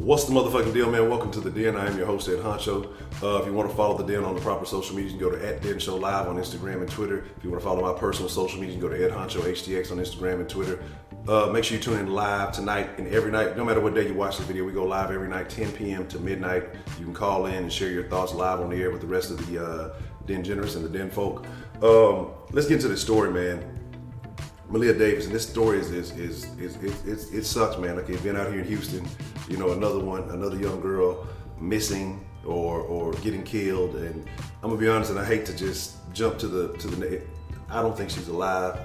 What's the motherfucking deal, man? Welcome to the Den. I am your host, Ed Honcho. If you want to follow the Den on the proper social media, you can go to @DenShowLive on Instagram and Twitter. If you want to follow my personal social media, you can go to Ed Honcho HTX on Instagram and Twitter. Make sure you tune in live tonight and every night. No matter what day you watch the video, we go live every night, 10 p.m. to midnight. You can call in and share your thoughts live on the air with the rest of the Den Generous and the Den folk. Let's get into this story, man. Maleah Davis, and this story it sucks, man. Like, you've been out here in Houston, you know, another young girl missing or getting killed, and I'm gonna be honest, and I hate to just jump to the. I don't think she's alive.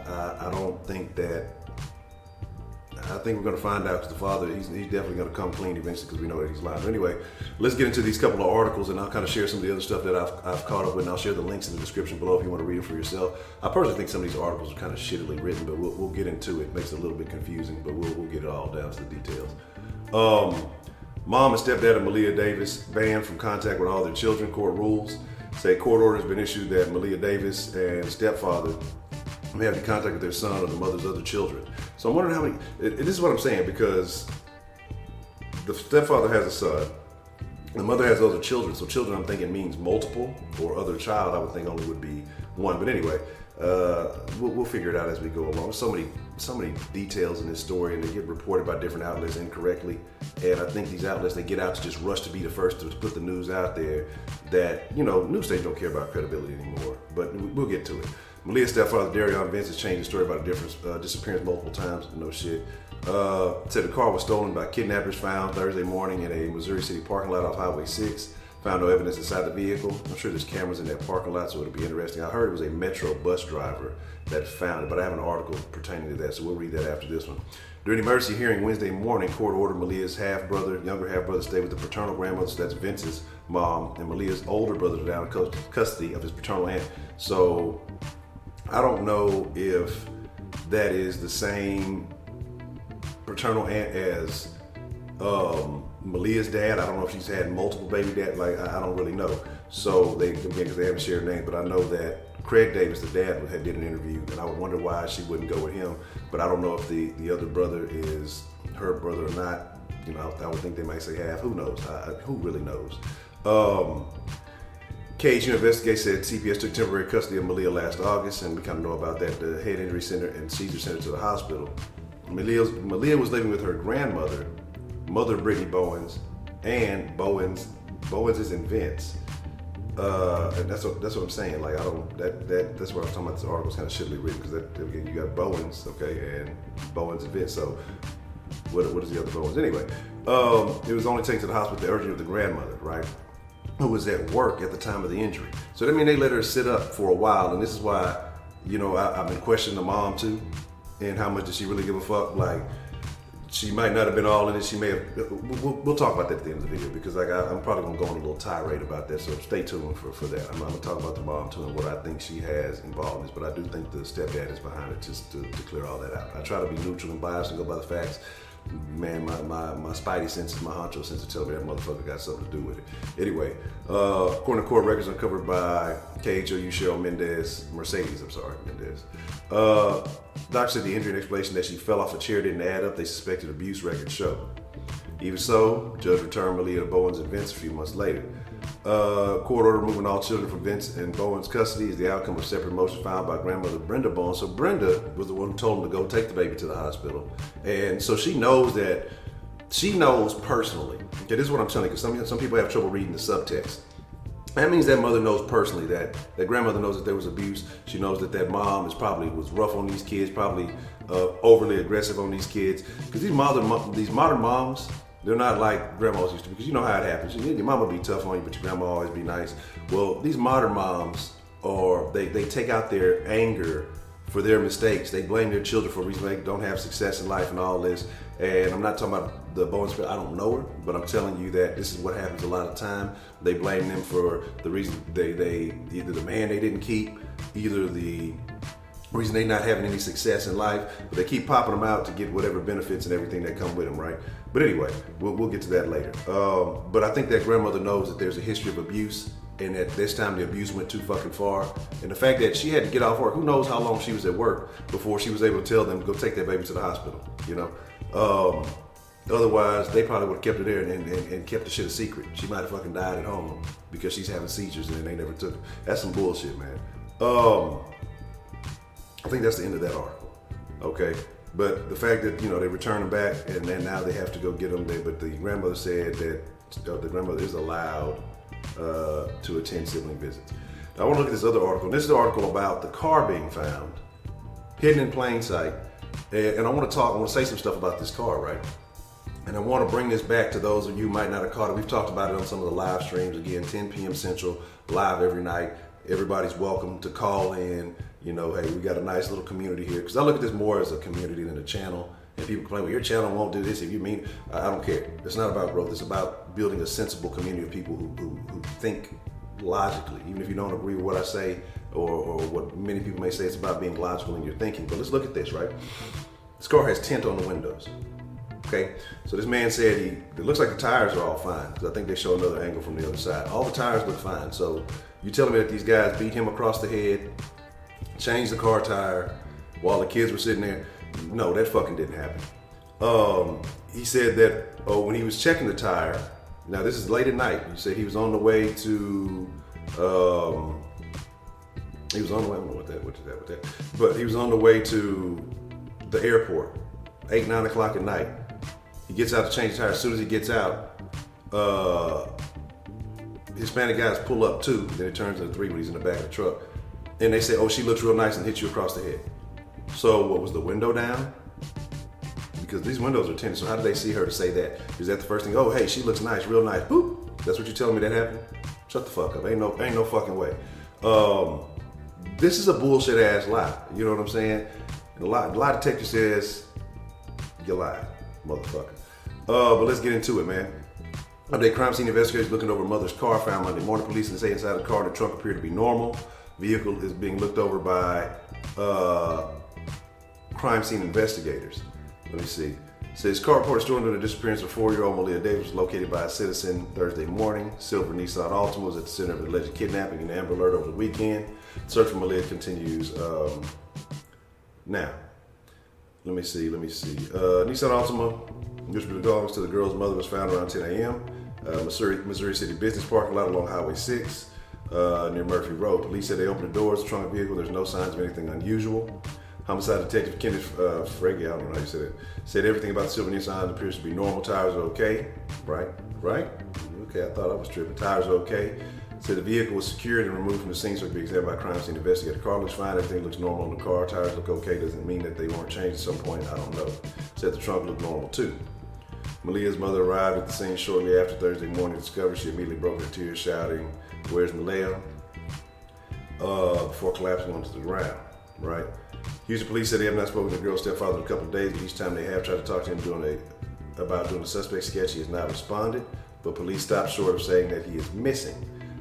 I think we're gonna find out because the father, he's definitely gonna come clean eventually because we know that he's lying. But anyway, let's get into these couple of articles and I'll kind of share some of the other stuff that I've caught up with, and I'll share the links in the description below if you want to read it for yourself. I personally think some of these articles are kind of shittily written, but we'll get into it. It makes it a little bit confusing, but we'll get it all down to the details. Mom and stepdad of Maleah Davis banned from contact with all their children. Court rules say court order has been issued that Maleah Davis and stepfather may have contact with their son or the mother's other children. So I'm wondering how many, this is what I'm saying, because the stepfather has a son, the mother has other children. So children, I'm thinking, means multiple, or other child, I would think only would be one. But anyway, we'll figure it out as we go along. So many details in this story, and they get reported by different outlets incorrectly. And I think these outlets, they get out to just rush to be the first to put the news out there that, you know, news stations don't care about credibility anymore. But we'll get to it. Maleah's stepfather, Darion Vince, has changed the story about a disappearance multiple times. No shit. Said the car was stolen by kidnappers, found Thursday morning in a Missouri City parking lot off Highway 6. Found no evidence inside the vehicle. I'm sure there's cameras in that parking lot, so it'll be interesting. I heard it was a Metro bus driver that found it, but I have an article pertaining to that, so we'll read that after this one. During the emergency hearing Wednesday morning, court ordered Maleah's younger half-brother, stay with the paternal grandmother, so that's Vince's mom, and Maleah's older brother down in custody of his paternal aunt. So I don't know if that is the same paternal aunt as Maleah's dad. I don't know if she's had multiple baby dads. Like, I don't really know. So because they haven't shared names, but I know that Craig Davis, the dad, did an interview, and I would wonder why she wouldn't go with him. But I don't know if the other brother is her brother or not. You know, I would think they might say half. Who knows? Who really knows? KHU investigators said CPS took temporary custody of Maleah last August, and we kind of know about that. The head injury center and seizure center to the hospital. Maleah was living with her grandmother, Mother Brittany Bowens, and Bowens is in Vince. And that's what I'm saying. Like, that's what I'm talking about. This article's kind of shittily written because again, you got Bowens, okay, and Bowens and Vince. So what is the other Bowens? Anyway, it was only taken to the hospital at the urging of the grandmother, right, who was at work at the time of the injury. So that means they let her sit up for a while, and this is why, you know, I've been questioning the mom too, and how much does she really give a fuck? Like, she might not have been all in it. She may have. We'll talk about that at the end of the video, because like I'm probably gonna go on a little tirade about that. So stay tuned for that. I'm gonna talk about the mom too and what I think she has involved in this. But I do think the stepdad is behind it, just to clear all that out. I try to be neutral and biased and go by the facts. Man, my spidey senses, my honcho sense to tell me that motherfucker got something to do with it. Anyway, according to court records uncovered by KHOU Cheryl Mercedes. Doctor said the injury and explanation that she fell off a chair didn't add up. They suspected abuse, records show. Even so, judge returned Maleah to Bowens and Vince a few months later. Court order moving all children from Vince and Bowens' custody is the outcome of separate motion filed by grandmother Brenda Bowens. So Brenda was the one who told him to go take the baby to the hospital. And so she knows personally. Okay, this is what I'm telling you, because some people have trouble reading the subtext. That means that mother knows personally that grandmother knows that there was abuse. She knows that mom was rough on these kids, probably overly aggressive on these kids. Because these modern moms, they're not like grandmas used to be, because you know how it happens. Your mama be tough on you, but your grandma always be nice. Well, these modern moms, they take out their anger for their mistakes. They blame their children for reasons they don't have success in life and all this. And I'm not talking about the Bowens, I don't know her, but I'm telling you that this is what happens a lot of time. They blame them for the reason they either the man they didn't keep, either the reason they not having any success in life, but they keep popping them out to get whatever benefits and everything that come with them, right? But anyway, we'll get to that later. But I think that grandmother knows that there's a history of abuse, and at this time the abuse went too fucking far. And the fact that she had to get off work, who knows how long she was at work before she was able to tell them, go take that baby to the hospital, you know? Otherwise, they probably would have kept her there and kept the shit a secret. She might have fucking died at home because she's having seizures and they never took her. That's some bullshit, man. I think that's the end of that article. Okay, but the fact that they return them back and then now they have to go get them there. But the grandmother said that the grandmother is allowed to attend sibling visits. Now, I want to look at this other article. This is the article about the car being found, hidden in plain sight. And I want to say some stuff about this car, right? And I want to bring this back to those of you who might not have caught it. We've talked about it on some of the live streams. Again, 10 p.m. Central, live every night. Everybody's welcome to call in. Hey, we got a nice little community here. Because I look at this more as a community than a channel. And people complain, well, your channel won't do this. If you mean, I don't care. It's not about growth. It's about building a sensible community of people who think logically. Even if you don't agree with what I say or what many people may say, it's about being logical in your thinking. But let's look at this, right? This car has tint on the windows. Okay, so this man said it looks like the tires are all fine, because I think they show another angle from the other side. All the tires look fine. So you telling me that these guys beat him across the head, changed the car tire while the kids were sitting there? No, that fucking didn't happen. He said that when he was checking the tire, now this is late at night. He said he was on the way to he was on the way. I don't know what that. But he was on the way to the airport, 8, 9 o'clock at night. He gets out to change the tire. As soon as he gets out, Hispanic guys pull up 2, then it turns into 3 when he's in the back of the truck. And they say, oh, she looks real nice, and hit you across the head. So what, was the window down? Because these windows are tinted, so how did they see her to say that? Is that the first thing? Oh, hey, she looks nice, real nice. Boop. That's what you're telling me that happened? Shut the fuck up. Ain't no fucking way. This is a bullshit ass lie. You know what I'm saying? And a lie detector says you lied, motherfucker. But let's get into it, man. Update: crime scene investigators looking over mother's car found Monday morning. Police say inside the car the trunk appeared to be normal. Vehicle is being looked over by crime scene investigators. Let me see. It says car reported stored under the disappearance of 4-year-old Maleah Davis was located by a citizen Thursday morning. Silver Nissan Altima was at the center of the alleged kidnapping and Amber Alert over the weekend. Search for Maleah continues. Now, let me see. Nissan Altima, which belongs to the girl's mother, was found around 10 a.m. Missouri City Business parking lot along Highway 6 near Murphy Road. Police said they opened the doors of the trunk of the vehicle. There's no signs of anything unusual. Homicide Detective Kenneth Frege, I don't know how you said it, said everything about the silver Nissan appears to be normal. Tires are okay. Right? Okay, I thought I was tripping. Tires are okay. Said the vehicle was secured and removed from the scene so it could be examined by a crime scene investigator. The car looks fine. Everything looks normal on the car. Tires look okay. Doesn't mean that they weren't changed at some point. I don't know. Said the trunk looked normal too. Maleah's mother arrived at the scene shortly after Thursday morning. Discovered she immediately broke into tears, shouting, "Where's Maleah?" Before collapsing onto the ground. Right? Houston police said they have not spoken to the girl's stepfather in a couple of days, but each time they have tried to talk to him about doing the suspect sketch, he has not responded. But police stopped short of saying that he is missing.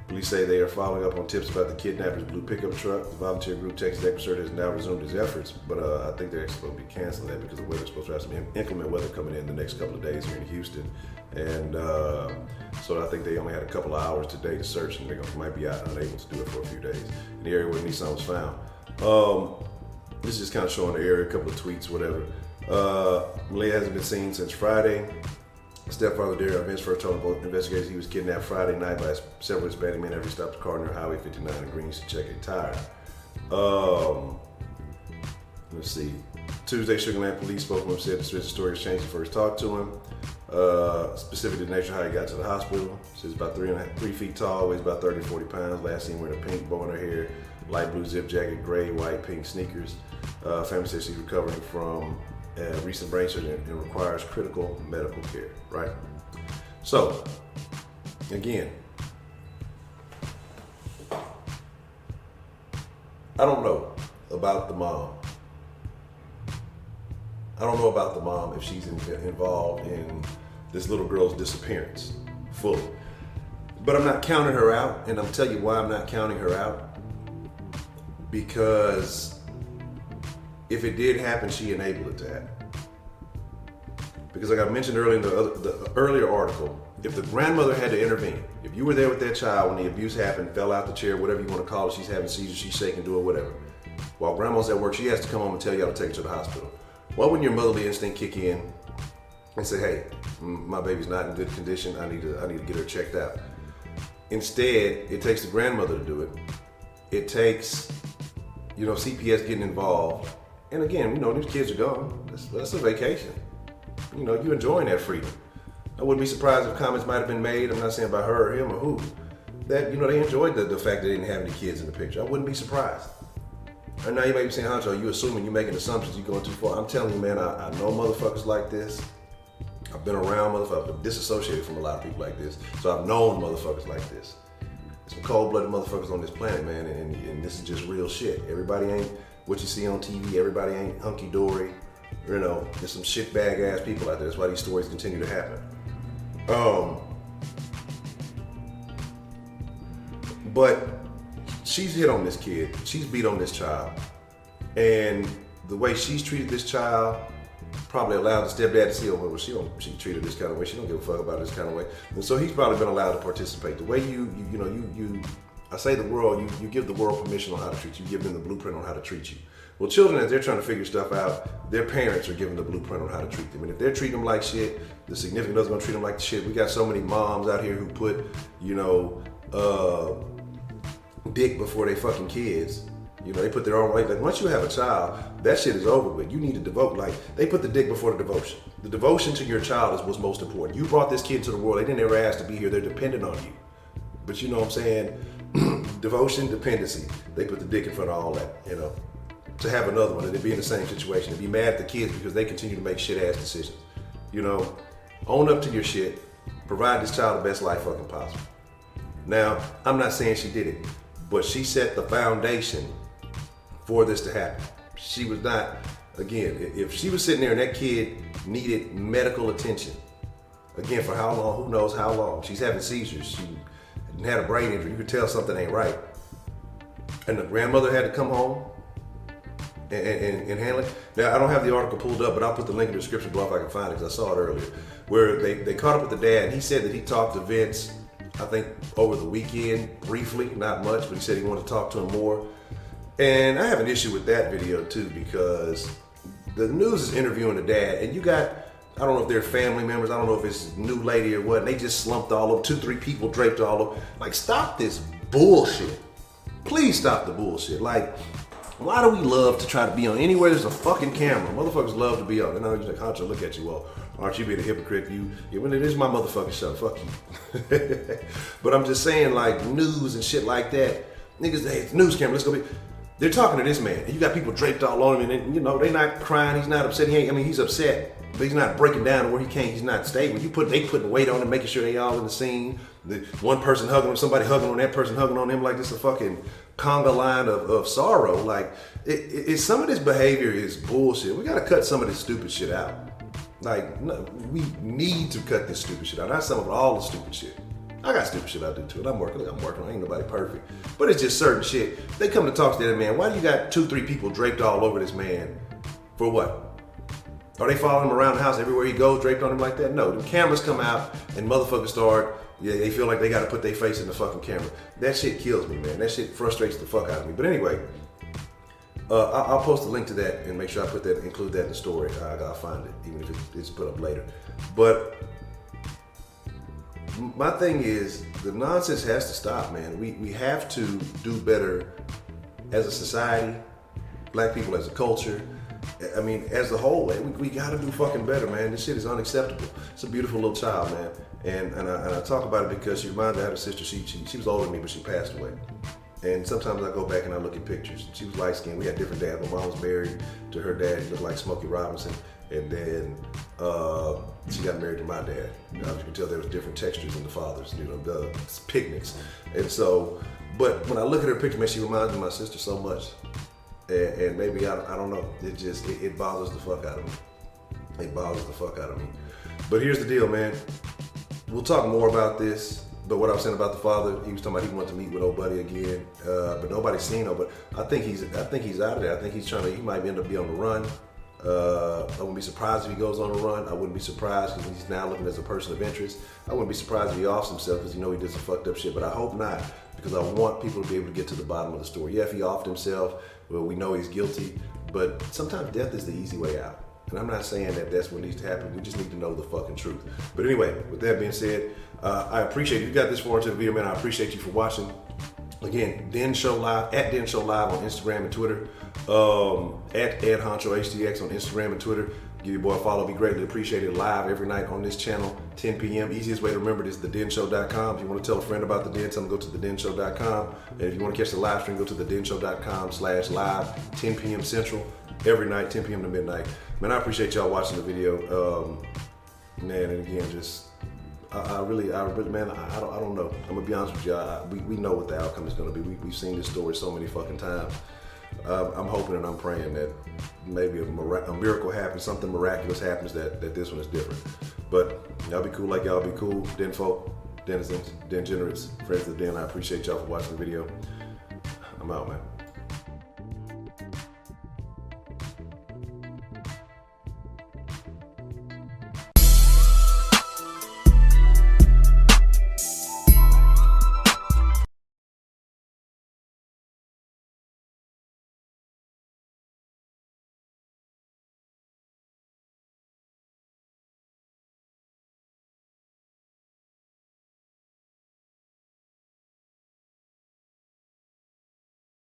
Police say they are following up on tips about the kidnapper's blue pickup truck. The volunteer group Texas Expert has now resumed its efforts, but I think they're actually supposed to be canceling that because the weather's supposed to have some inclement weather coming in the next couple of days here in Houston. And so I think they only had a couple of hours today to search, and they might be unable to do it for a few days in the area where Nissan was found. This is just kind of showing the area, a couple of tweets, whatever. Maleah hasn't been seen since Friday. Stepfather Daryl Vince first told investigators he was kidnapped Friday night by several Hispanic men after he stopped the car near Highway 59 in Greens to check a tire. Let's see. Tuesday, Sugarland police spokesman said the story has changed before he talked to him. Specifically the nature of how he got to the hospital. Says about 3 feet tall, weighs about 30 to 40 pounds. Last seen wearing a pink bow in her hair, light blue zip jacket, gray, white, pink sneakers. Family says she's recovering from recent brain surgery and requires critical medical care, right? So, again, I don't know about the mom. I don't know about the mom if she's involved in this little girl's disappearance fully. But I'm not counting her out, and I'll tell you why I'm not counting her out. Because if it did happen, she enabled it to happen. Because like I mentioned earlier in the earlier article, if the grandmother had to intervene, if you were there with that child when the abuse happened, fell out the chair, whatever you want to call it, she's having seizures, she's shaking, doing whatever. While grandma's at work, she has to come home and tell y'all to take her to the hospital. Why wouldn't your motherly instinct kick in and say, hey, my baby's not in good condition. I need to get her checked out. Instead, it takes the grandmother to do it. It takes, CPS getting involved. And again, these kids are gone. That's a vacation. You're enjoying that freedom. I wouldn't be surprised if comments might have been made, I'm not saying by her or him or who, that, they enjoyed the fact that they didn't have any kids in the picture. I wouldn't be surprised. And now you may be saying, Honcho, you assuming you're making assumptions, you're going too far. I'm telling you, man, I know motherfuckers like this. I've been around motherfuckers, I've been disassociated from a lot of people like this. So I've known motherfuckers like this. Some cold-blooded motherfuckers on this planet, man, and this is just real shit. Everybody ain't what you see on TV. Everybody ain't hunky-dory. There's some shitbag ass people out there. That's why these stories continue to happen. But she's hit on this kid. She's beat on this child. And the way she's treated this child probably allowed the stepdad to see, well, she treated this kind of way. She don't give a fuck about this kind of way. And so he's probably been allowed to participate. The way I say the world, you give the world permission on how to treat you. You give them the blueprint on how to treat you. Well, children, as they're trying to figure stuff out, their parents are giving the blueprint on how to treat them. And if they're treating them like shit, the significant other's gonna treat them like shit. We got so many moms out here who put, dick before they fucking kids. They put their own way. Like, once you have a child, that shit is over with. You need to devote, they put the dick before the devotion. The devotion to your child is what's most important. You brought this kid to the world. They didn't ever ask to be here. They're dependent on you. But you know what I'm saying? Devotion, dependency. They put the dick in front of all that, to have another one and to be in the same situation, to be mad at the kids because they continue to make shit ass decisions. Own up to your shit. Provide this child the best life fucking possible. Now, I'm not saying she did it, but she set the foundation for this to happen. She was not, again, if she was sitting there and that kid needed medical attention, again, for how long, who knows how long. She's having seizures, she had a brain injury, you could tell something ain't right. And the grandmother had to come home and handle it. Now, I don't have the article pulled up, but I'll put the link in the description below if I can find it, because I saw it earlier, where they caught up with the dad, and he said that he talked to Vince, I think over the weekend, briefly, not much, but he said he wanted to talk to him more. And I have an issue with that video too, because the news is interviewing the dad, and you got, I don't know if they're family members, I don't know if it's a new lady or what, and they just slumped all over, 2-3 people draped all over. Like, stop this bullshit. Please stop the bullshit. Like, why do we love to try to be on anywhere there's a fucking camera? Motherfuckers love to be on. And I was like, Honcho, look at you. Well, aren't you being a hypocrite? When it is my motherfucking show, fuck you. But I'm just saying, like, news and shit like that. Niggas, hey, it's news camera, let's go be. They're talking to this man, and you got people draped all on him, and they're not crying, he's not upset, he's upset, but he's not breaking down where he can't, he's not stable. They putting weight on him, making sure they all in the scene. The one person hugging him, somebody hugging on that person, hugging on him like this a fucking conga line of sorrow. Like, some of this behavior is bullshit. We gotta cut some of this stupid shit out. Like, no, we need to cut this stupid shit out. Not some of it, all the stupid shit. I got stupid shit I do too, and I'm working. Ain't nobody perfect. But it's just certain shit. They come to talk to that man. Why do you got 2-3 people draped all over this man? For what? Are they following him around the house everywhere he goes, draped on him like that? No, the cameras come out and motherfuckers start, they feel like they gotta put their face in the fucking camera. That shit kills me, man. That shit frustrates the fuck out of me. But anyway, I'll post a link to that and make sure I include that in the story. I gotta find it, even if it's put up later. But my thing is, the nonsense has to stop, man. We have to do better as a society, black people as a culture. I mean, as a whole, we gotta do fucking better, man. This shit is unacceptable. It's a beautiful little child, man. And I talk about it because she reminds me, I had a sister, she was older than me, but she passed away. And sometimes I go back and I look at pictures. She was light skinned. We had different dads. My mom was married to her dad. He looked like Smokey Robinson. And then she got married to my dad. As you can tell, there was different textures in the fathers, the picnics. And so, but when I look at her picture, man, she reminds me of my sister so much. And maybe, I don't know, it bothers the fuck out of me. It bothers the fuck out of me. But here's the deal, man. We'll talk more about this. But what I was saying about the father, he was talking about he wanted to meet with old buddy again, but nobody's seen him. But I think he's out of there. I think he might end up being on the run. I wouldn't be surprised if he goes on a run. I wouldn't be surprised because he's now looking as a person of interest. I wouldn't be surprised if he offs himself because he did some fucked up shit, but I hope not, because I want people to be able to get to the bottom of the story. Yeah, if he offed himself, well, we know he's guilty, but sometimes death is the easy way out. And I'm not saying that that's what needs to happen. We just need to know the fucking truth. But anyway, with that being said, I appreciate you got this far into the video, man. I appreciate you for watching. Again, Den Show Live, at Den Show Live on Instagram and Twitter. At Ed Honcho HTX on Instagram and Twitter. Give your boy a follow, be greatly appreciated. Live every night on this channel, 10 p.m. Easiest way to remember this is thedenshow.com. If you want to tell a friend about the Den, tell them go to thedenshow.com. And if you want to catch the live stream, go to thedenshow.com/live, 10 p.m. Central, every night, 10 p.m. to midnight. Man, I appreciate y'all watching the video. Man, and again, just I really, man, I don't know. I'm gonna be honest with y'all. We know what the outcome is gonna be. We've seen this story so many fucking times. I'm hoping and I'm praying that maybe a miracle happens, something miraculous happens that this one is different. But y'all be cool like y'all be cool. Den folk, denizens, den generates, friends of the den. I appreciate y'all for watching the video. I'm out, man.